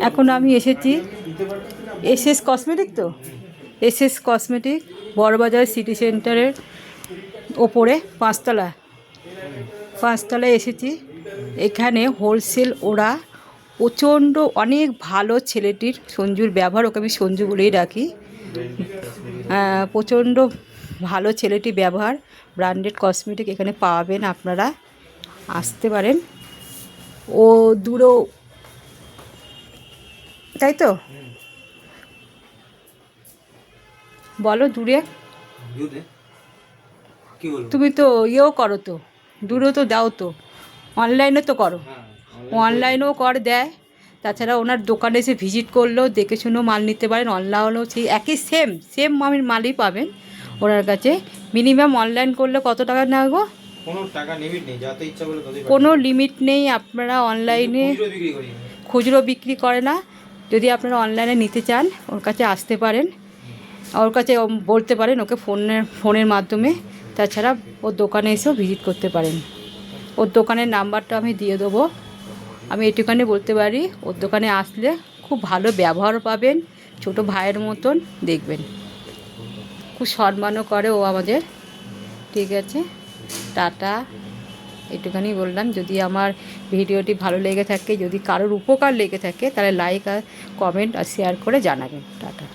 এখন আমি এসেছি এসএস কসমেটিক, তো এসএস কসমেটিক বড়বাজার সিটি সেন্টারের ওপরে পাঁচতলায় এসেছি। এখানে হোলসেল ওরা প্রচণ্ড অনেক ভালো, ছেলেটির সঞ্জুর ব্যবহার, ওকে আমি সঞ্জু বলেই ডাকি, প্রচণ্ড ভালো ছেলেটির ব্যবহার। ব্র্যান্ডেড কসমেটিক এখানে পাবেন, আপনারা আসতে পারেন। ও দূরেও, তাই তো বলো, দূরে তুমি তো ইয়েও করো, তো দূরেও তো দাও, তো অনলাইনে তো করো, অনলাইনেও দেয়। তাছাড়া ওনার দোকানে এসে ভিজিট করলেও দেখে শুনেও মাল নিতে পারেন। অনলাইনেও সেই একই সেম মালই পাবেন ওনার কাছে। মিনিমাম অনলাইন করলে কত টাকা নেওয়া গো? কোনো লিমিট নেই। আপনারা অনলাইনে খুচরো বিক্রি করে না। যদি আপনারা অনলাইনে নিতে চান, ওর কাছে আসতে পারেন, ওর কাছে বলতে পারেন ওকে ফোনের মাধ্যমে। তাছাড়া ওর দোকানে এসেও ভিজিট করতে পারেন। ওর দোকানের নাম্বারটা আমি দিয়ে দেবো। আমি এটুখানি বলতে পারি, ওর দোকানে আসলে খুব ভালো ব্যবহারও পাবেন, ছোট ভাইয়ের মতন দেখবেন, খুব সম্মানও করে ও আমাদের। ঠিক আছে, টাটা। এটুখানি বললাম। যদি আমার ভিডিওটি ভালো লেগে থাকে, যদি কারোর উপকার লেগে থাকে, তাহলে লাইক আর কমেন্ট আর শেয়ার করে জানাবেন। টাটা।